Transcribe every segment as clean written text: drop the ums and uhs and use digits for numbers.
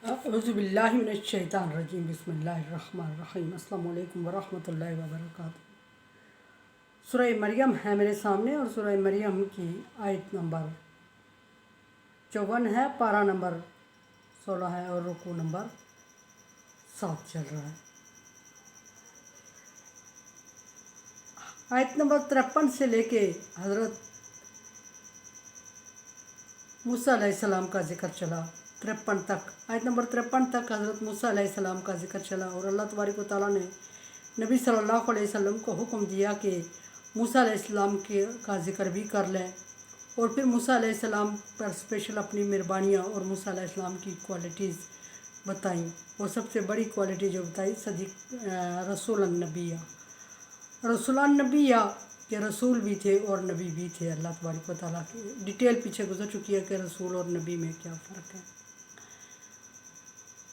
अऊज़ुबिल्लाहिमिनश्शैतानिर्रजीम बिस्मिल्लाहिर्रहमानिर्रहीम अस्सलामु अलैकुम वरहमतुल्लाहि वबरकातुहू। सूरह मरियम है मेरे सामने और सूरह मरियम की आयत नंबर 54 है, पारा नंबर 16 है और रुकू नंबर 7 चल रहा है। आयत नंबर 53 से लेके हज़रत मूसा अलैहिस्सलाम का जिक्र चला 53 तक। आयत नंबर 53 तक हज़रत मूसा अलैहिस्सलाम का जिक्र चला और अल्लाह तबारक व तआला ने नबी सल्लल्लाहु अलैहि वसल्लम को हुक्म दिया कि मूसा अलैहिस्सलाम के का जिक्र भी कर लें और फिर मूसा अलैहिस्सलाम पर स्पेशल अपनी मेहरबानियाँ और मूसा अलैहिस्सलाम की क्वालिटीज़ बताई। और सबसे बड़ी क्वालिटी जो बताई सदीक रसूलन नबिया के रसूल भी थे और नबी भी थे। अल्लाह तबारक व तआला की डिटेल पीछे गुजर चुकी है कि रसूल और नबी में क्या फ़र्क है।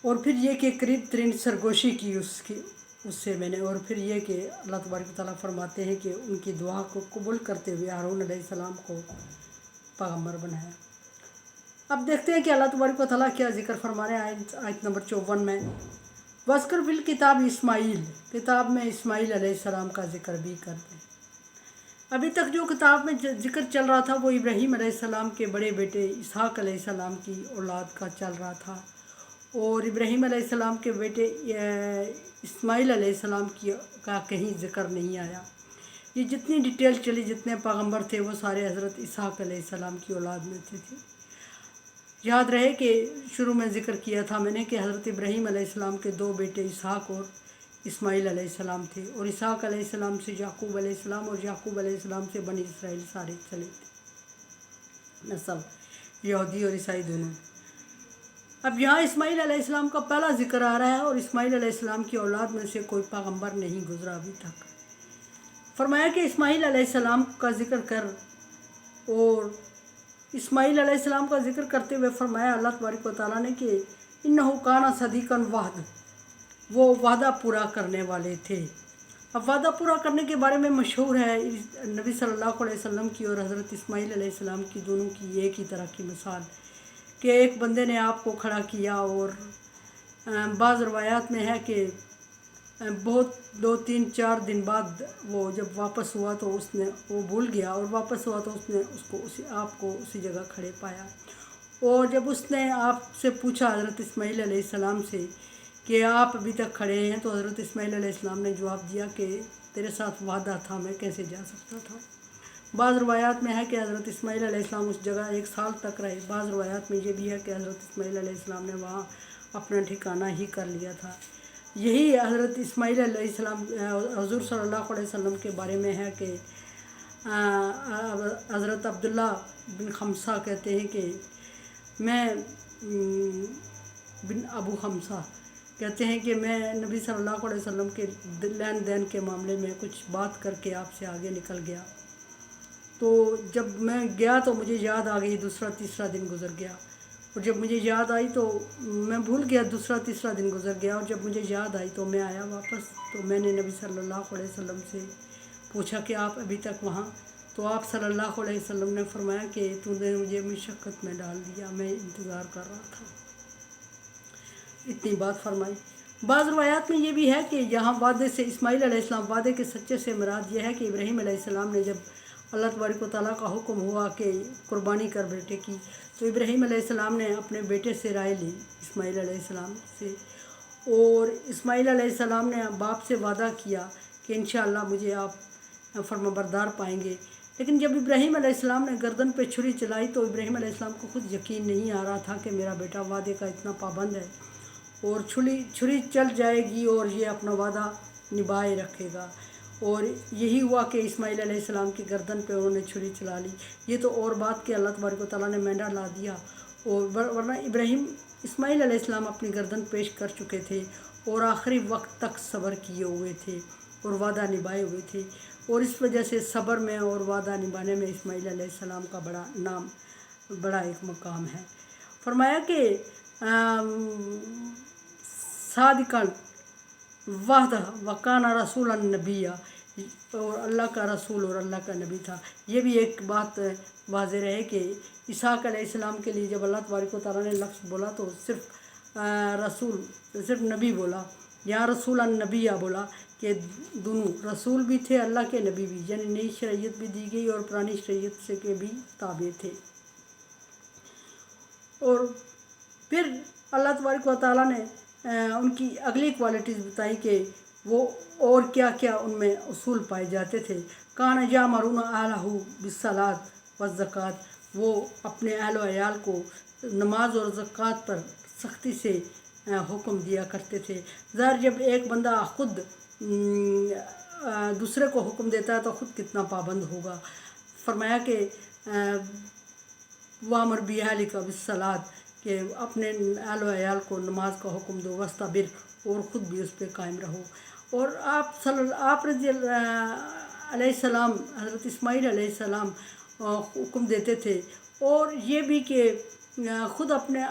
और फिर ये कि करीब तरीन सरगोशी की उससे मैंने, और फिर ये कि अल्लाह तबारक व तआला फरमाते हैं कि उनकी दुआ को कबूल करते हुए हारून अलैहिस्सलाम को पैगम्बर बनाया। अब देखते हैं कि अल्लाह तबारक व तआला क्या जिक्र फरमा रहे हैं आयत नंबर 54 में। वस्कर फिल किताब इस्माइल, किताब में इस्माइल अलैहिस्सलाम का जिक्र भी कर दें। अभी तक जो किताब में जिक्र चल रहा था वो इब्राहीम अलैहिस्सलाम के बड़े बेटे इसहाक अलैहिस्सलाम की औलाद का चल रहा था और इब्राहीम अलैहिस्सलाम के बेटे इस्माइल अलैहिस्सलाम का कहीं जिक्र नहीं आया। ये जितनी डिटेल चली, जितने पैगंबर थे वो सारे हज़रत इसहाक अलैहिस्सलाम की औलाद में थे। याद रहे कि शुरू में जिक्र किया था मैंने कि हज़रत इब्राहीम अलैहिस्सलाम के दो बेटे इसहाक और इस्माइल अलैहिस्सलाम थे और इसहाक अलैहिस्सलाम से याकूब अलैहिस्सलाम और याकूब अलैहिस्सलाम से बनी इसराइल सारे चले थे, नस्ल यहूदी और ईसाई दोनों। अब यहाँ इस्माइल अलैहिस्सलाम का पहला जिक्र आ रहा है और इस्माइल अलैहिस्सलाम की औलाद में से कोई पैगंबर नहीं गुजरा अभी तक। फरमाया कि इस्माइल अलैहिस्सलाम का जिक्र कर, और इस्माइल अलैहिस्सलाम का जिक्र करते हुए फरमाया अल्लाह तबारक व तआला ने कि इन्नहु काना सदीकन वाद, वो वादा पूरा करने वाले थे। अब वादा पूरा करने के बारे में मशहूर है नबी सल्लल्लाहु अलैहि वसल्लम की और हज़रत इस्माइल अलैहिस्सलाम की, दोनों की एक ही तरह की मिसाल कि एक बंदे ने आपको खड़ा किया और बाज़ रवायात में है कि बहुत 2-3-4 दिन बाद वो जब वापस हुआ तो उसने वो भूल गया और वापस हुआ तो उसने उसको आपको उसी जगह खड़े पाया। और जब उसने आपसे पूछा हज़रत इस्माइल अलैहिस्सलाम से कि आप अभी तक खड़े हैं, तो हज़रत इस्माइल अलैहिस्सलाम ने जवाब दिया कि तेरे साथ वादा था, मैं कैसे जा सकता था। बाज़ रवायात में है कि हज़रत इस्माइल अलैहिस्सलाम उस जगह 1 साल तक रहे। बाज़ रवायात में ये भी है कि हज़रत इस्माइल अलैहिस्सलाम ने वहाँ अपना ठिकाना ही कर लिया था। यही हज़रत इस्माइल अलैहिस्सलाम हुज़ूर सल्लल्लाहु अलैहि वसल्लम के बारे में है कि हज़रत अब्दुल्ला बिन खमसा कहते हैं कि मैं बिन अबू खमसा कहते हैं कि मैं नबी सल्लल्लाहु अलैहि वसल्लम के लेन देन के मामले में कुछ बात करके आपसे आगे निकल गया, तो जब मैं गया तो मुझे याद आ गई, दूसरा तीसरा दिन गुज़र गया और जब मुझे याद आई तो मैं भूल गया, दूसरा तीसरा दिन गुज़र गया और जब मुझे याद आई तो मैं आया वापस। तो मैंने नबी सल्लल्लाहु अलैहि वसल्लम से पूछा कि आप अभी तक वहाँ, तो आप सल्लल्लाहु अलैहि वसल्लम ने फरमाया कि तूने मुझे मुशक्क़त में डाल दिया, मैं इंतज़ार कर रहा था। इतनी बात फरमाई। बाज़ रवायात में ये भी है कि यहाँ वादे से इस्माइल अलैहिस्सलाम, वादे के सच्चे से मुराद ये है कि इब्राहीम अलैहिस्सलाम ने जब अल्लाह तबारक व तआला का हुक्म हुआ कि कुर्बानी कर बेटे की, तो इब्राहीम अलैहिस्सलाम ने अपने बेटे से राय ली इस्माइल अलैहिस्सलाम से, और इस्माइल अलैहिस्सलाम ने बाप से वादा किया कि इंशाअल्लाह मुझे आप फर्माबरदार पाएंगे। लेकिन जब इब्राहीम अलैहिस्सलाम ने गर्दन पे छुरी चलाई तो इब्राहीम अलैहिस्सलाम को खुद यकीन नहीं आ रहा था कि मेरा बेटा वादे का इतना पाबंद है और छुरी चल जाएगी और ये अपना वादा निभाए रखेगा। और यही हुआ कि इस्माइल अलैहिस्सलाम की गर्दन पे उन्होंने छुरी चला ली। ये तो और बात कि अल्लाह तबारक व तआला ने मेंढा ला दिया, और वरना इस्माइल अलैहिस्सलाम अपनी गर्दन पेश कर चुके थे और आखिरी वक्त तक सब्र किए हुए थे और वादा निभाए हुए थे, और इस वजह से सब्र में और वादा निभाने में इस्माइल अलैहिस्सलाम का बड़ा नाम, बड़ा एक मकाम है। फरमाया कि सादिकन वादा वकाना रसूलन नबिया, और अल्लाह का रसूल और अल्लाह का नबी था। ये भी एक बात वाज़ेह रहे कि इसहाक अलैहिस्सलाम के लिए जब अल्लाह तबारक व तआला ने लफ्ज़ बोला तो सिर्फ रसूल, सिर्फ नबी बोला, यहाँ रसूल अन नबिया बोला कि दोनों रसूल भी थे अल्लाह के, नबी भी, यानी नई शरीयत भी दी गई और पुरानी शरीयत से के भी ताबे थे। और फिर अल्लाह तबारक व तआला ने उनकी अगली क्वालिटीज़ बताई कि वो और क्या क्या उनमें उसूल पाए जाते थे। कान यामरून अहलहू बिस्सलात व ज़कात, वो अपने अहल व अयाल को नमाज और ज़कात पर सख्ती से हुक्म दिया करते थे। ज़ाहिर जब एक बंदा खुद दूसरे को हुक्म देता है तो ख़ुद कितना पाबंद होगा। फरमाया कि वामर बिहालिका बिस्सलात, कि अपने अहल व अयाल को नमाज का हुक्म दो, वस्ताबिर, और ख़ुद भी उस पर कायम रहो। और आप रज़ी अलैहिस्सलाम, हज़रत इस्माईल अलैहिस्सलाम हुक्म देते थे, और ये भी कि ख़ुद अपने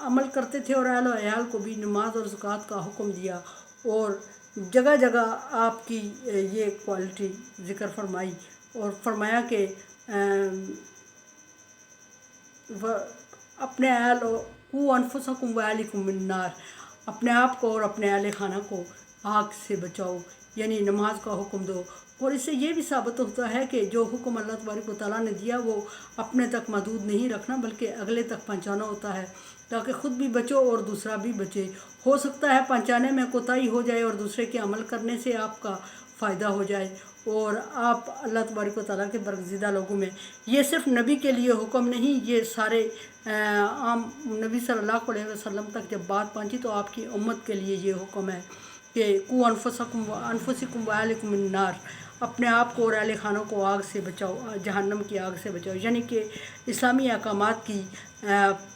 अमल करते थे और अहल व अयाल को भी नमाज और ज़कात का हुक्म दिया। और जगह जगह आपकी ये क्वालिटी ज़िक्र फरमाई और फरमाया कि अपने अहल हु अनफुसकुम व अहलिकुम मिन नार, अपने आप को और अपने अहल खाना को आग से बचाओ, यानी नमाज का हुक्म दो। और इससे ये भी साबित होता है कि जो हुक्म अल्लाह तबारक व तआला ने दिया वो अपने तक महदूद नहीं रखना, बल्कि अगले तक पहुँचाना होता है, ताकि ख़ुद भी बचो और दूसरा भी बचे। हो सकता है पहुँचाने में कोताही हो जाए और दूसरे के अमल करने से आपका फ़ायदा हो जाए और आप अल्लाह तबारक व तआला के बरगज़िदा लोगों में। ये सिर्फ नबी के लिए हुक्म नहीं, ये सारे आम नबी सल्लल्लाहु अलैहि वसल्लम तक जब बात पहुँची तो आपकी उम्मत के लिए ये हुक्म है कि कु अनफुसकुम व अहलिकुम मिन नार, अपने आप को और अहल खानों को आग से बचाओ, जहन्नम की आग से बचाओ, यानी कि इस्लामी अहकामात की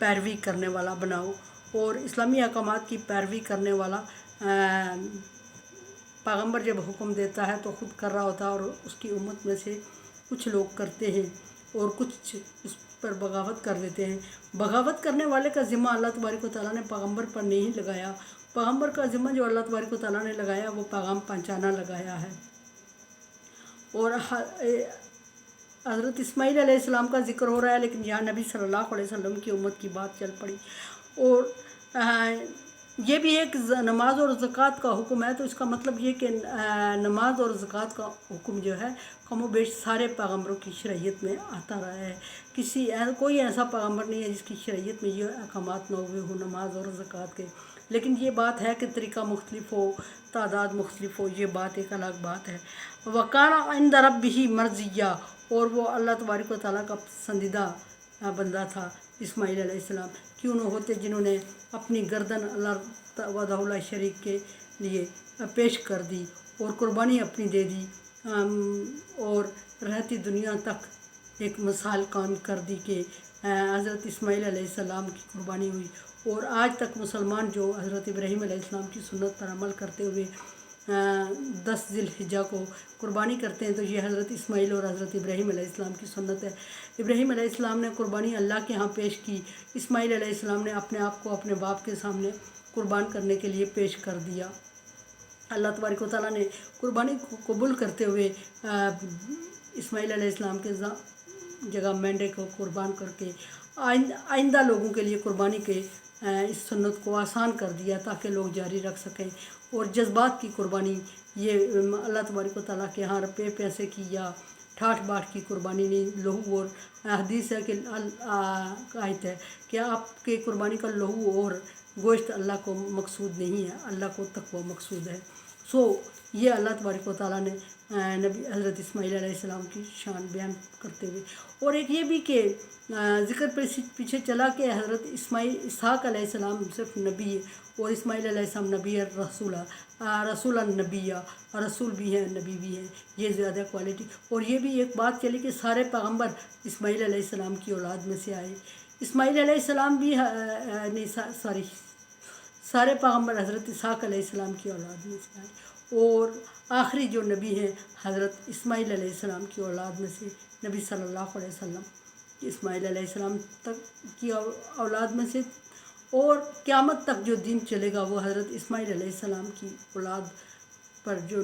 पैरवी करने वाला बनाओ। और इस्लामी अहकामात की पैरवी करने वाला पैगम्बर जब हुक्म देता है तो ख़ुद कर रहा होता है, और उसकी उम्मत में से कुछ लोग करते हैं और कुछ उस पर बगावत कर देते हैं। बगावत करने वाले का ज़िम्मा अल्लाह तबारक व तआला ने पैगम्बर पर नहीं लगाया। पैगम्बर का ज़िम्मा जो अल्लाह तबारक व तआला ने लगाया वो पैगाम पहुँचाना लगाया है। और हज़रत इस्माईल अलैहिस्सलाम का ज़िक्र हो रहा है, लेकिन यहाँ नबी सल्लल्लाहु अलैहि वसल्लम की उम्मत की बात चल पड़ी। और ये भी एक नमाज और ज़कात का हुक्म है, तो इसका मतलब ये कि नमाज और ज़कात का हुक्म जो है कमो बेश सारे पैगम्बरों की शरीयत में आता रहा है। कोई ऐसा पैगम्बर नहीं है जिसकी शरीयत में ये अहकामात न हुए हो नमाज और ज़कात के। लेकिन ये बात है कि तरीक़ा मुख्तलिफ हो, तादाद मुख्तलिफ हो, ये बात एक अलग बात है। वकाना इंद रब्बिही मर्ज़िया, और वो अल्लाह तबारक व तआला का पसंदीदा बंदा था इस्माईल अलैहिस्सलाम। क्यों न होते जिन्होंने अपनी गर्दन अल्लाह वहदहु शरीक के लिए पेश कर दी और कुर्बानी अपनी दे दी, और रहती दुनिया तक एक मिसाल कायम कर दी कि हज़रत इस्माईल अलैहिस्सलाम की कुर्बानी हुई। और आज तक मुसलमान जो हज़रत इब्राहीम अलैहिस्सलाम की सुन्नत पर अमल करते हुए 10 ज़िलहिज्जा को कुर्बानी करते हैं, तो ये हज़रत इस्माईल और हज़रत इब्राहीम अलैहिस्सलाम की सुन्नत है। इब्राहीम अलैहिस्सलाम ने कुर्बानी अल्लाह के यहाँ पेश की, इस्माईल अलैहिस्सलाम ने अपने आप को अपने बाप के सामने कुर्बान करने के लिए पेश कर दिया। अल्लाह तबारक व तआला ने कुर्बानी को कबूल करते हुए इस्माईल अलैहिस्सलाम के जगह मेंढे को कुर्बान करके आइंदा लोगों के लिए कुर्बानी के इस सुन्नत को आसान कर दिया, ताकि लोग जारी रख सकें। और जज्बात की कुर्बानी ये अल्लाह तबारक व तआला के यहाँ रुपये पैसे की या ठाठ बाट की कुर्बानी नहीं, लहू और हदीस है कि आयत है कि आपके कुर्बानी का लहू और गोश्त अल्लाह को मकसूद नहीं है, अल्लाह को तक़वा मकसूद है। ये अल्लाह तबारक व तआला ने नबी हज़रत इस्माईल अलैहिस्सलाम की शान बयान करते हुए। और एक ये भी कि ज़िक्र पीछे चला कि हज़रत इसहाक़ अलैहिस्सलाम सिर्फ नबी है और इस्माईल अलैहिस्सलाम नबी है, रसूल नबिया, रसूल भी हैं नबी भी हैं, ये ज़्यादा क्वालिटी। और ये भी एक बात चली कि सारे पैगम्बर इस्माईल अलैहिस्सलाम की औलाद में से आए। इस्माईल अलैहिस्सलाम भी नहीं, सॉरी, सारे पैगम्बर हज़रत इसहाक़ अलैहिस्सलाम की औलाद में से आए। और आखिरी जो नबी हैं हज़रत इस्माईल अलैहिस्सलाम की औलाद में से नबी सल्लल्लाहु अलैहि वसल्लम इस्माईल अलैहिस्सलाम तक की औलाद में से। और क़यामत तक जो दिन चलेगा वो हज़रत इस्माईल अलैहिस्सलाम की औलाद पर जो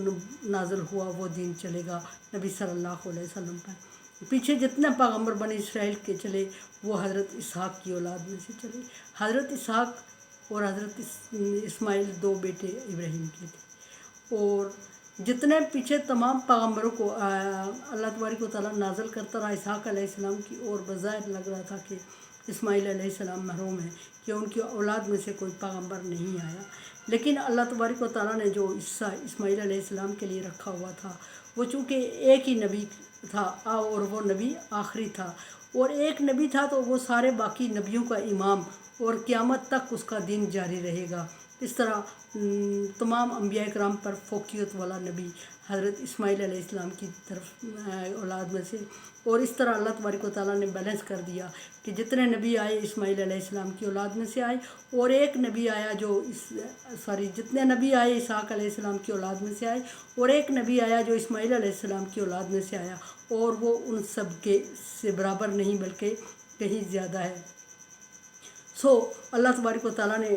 नाज़िल हुआ वो दिन चलेगा नबी सल्लल्लाहु अलैहि वसल्लम पर। पीछे जितने पैगम्बर बने इसराइल के चले वो हज़रत इसहाक़ की औलाद में से चले। हज़रत इसहाक़ اور हज़रत इस्माइल 2 बेटे इब्राहिम के थे। और जितने पीछे तमाम पैगम्बरों को अल्लाह तबारक व तआला नाज़िल करता रहा इसहाक़ अलैहिस्सलाम की, और बज़ाहिर लग रहा था कि इस्माइल अलैहिस्सलाम महरूम है कि उनकी औलाद में से कोई पैगम्बर नहीं आया। लेकिन अल्लाह तबारक व तआला ने जो हिस्सा इस्माइल अलैहिस्सलाम के लिए रखा हुआ था, वो चूँकि एक ही नबी था और वो नबी आखिरी था, और एक नबी था तो वो सारे बाकी नबियों का इमाम, और क़यामत तक उसका दीन जारी रहेगा। इस तरह तमाम अंबिया कराम पर फ़ौक़ियत वाला नबी हज़रत इस्माइल अलैहिस्सलाम की तरफ औलाद में से। और इस तरह अल्लाह तबारक व तआला ने बैलेंस कर दिया कि जितने नबी आए इस्माइल अलैहिस्सलाम की औलाद में से आए, और एक नबी आया जो जितने नबी आए इसहाक़ अलैहिस्सलाम की औलाद में से आए, और एक नबी आया जो इस्माइल अलैहिस्सलाम की औलाद में से आया, और वो उन सब के से बराबर नहीं बल्कि कहीं ज़्यादा है। अल्लाह तबारक व तआला ने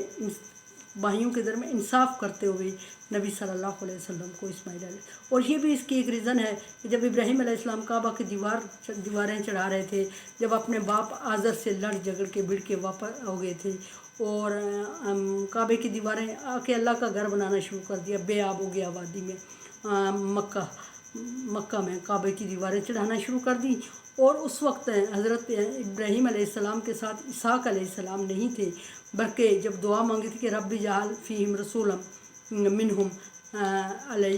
भाइयों के दर में इंसाफ करते हुए नबी सल्लल्लाहु अलैहि वसल्लम को इस्माइल और ये भी इसकी एक रीज़न है कि जब इब्राहीम अलैहिस्सलाम काबा की दीवारें चढ़ा रहे थे, जब अपने बाप आज़र से लड़ झगड़ के भिड़ के वापस हो गए थे, और काबे की दीवारें आके अल्लाह का घर बनाना शुरू कर दिया, बेआब हो गया वादी में, मक्का में काबे की दीवारें चढ़ाना शुरू कर दी। और उस वक्त हज़रत इब्राहीम अलैहिस्सलाम के साथ इसहाक़ अलैहिस्सलाम नहीं थे, बल्कि जब दुआ मांगी थी कि रब्बी जअल फ़ीहिम रसूलन मिनहुम अलई,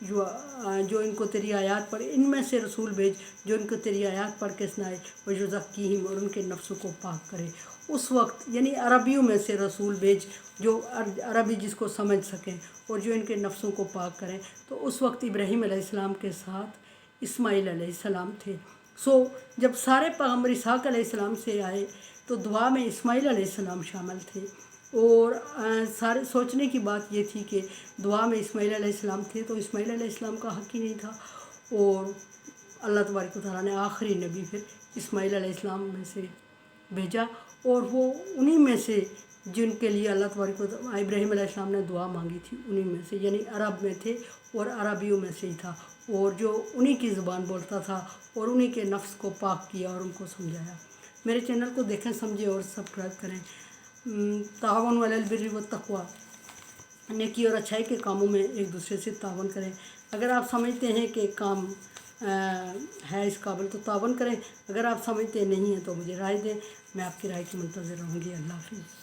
जो इनको तेरी आयत पढ़े, इनमें से रसूल भेज जो इनको तेरी आयत पढ़ के सुनाए, वयुज़क्कीहिम, और उनके नफ्सों को पाक करे। उस वक्त यानी अरबियों में से रसूल भेज जो अरबी जिसको समझ सकें और जो इनके नफ्सों को पाक करें। तो उस वक्त इब्राहीम अलैहिस्सलाम के साथ इस्माइल अलैहिस्सलाम थे। जब सारे पैगम्बर इसहाक़ अलैहिस्सलाम से आए तो दुआ में इस्माइल अलैहिस्सलाम शामिल थे, और सारे सोचने की बात ये थी कि दुआ में इस्माइल अलैहिस्सलाम थे तो इस्माइल अलैहिस्सलाम का हक़ ही नहीं था, और अल्लाह तबारक व तआला ने आखिरी नबी फिर इस्माइल अलैहिस्सलाम में से भेजा, और वो उन्हीं में से जिनके लिए अल्लाह तबारक व तआला इब्राहीम अलैहिस्सलाम ने दुआ मांगी थी, उन्हीं में से, यानी अरब में थे और अरबियों में से ही था, और जो उन्हीं की ज़ुबान बोलता था, और उन्हीं के नफ्स को पाक किया और उनको समझाया। मेरे चैनल को देखें, समझें और सब्सक्राइब करें। ताअवनु अलल बिर्रि व तक़वा, नेकी और अच्छाई के कामों में एक दूसरे से तावन करें। अगर आप समझते हैं कि काम है इस काबिल तो तावन करें, अगर आप समझते नहीं हैं तो मुझे राय दें, मैं आपकी राय की मुंतज़िर रहूँगी। अल्लाह हाफ़िज़।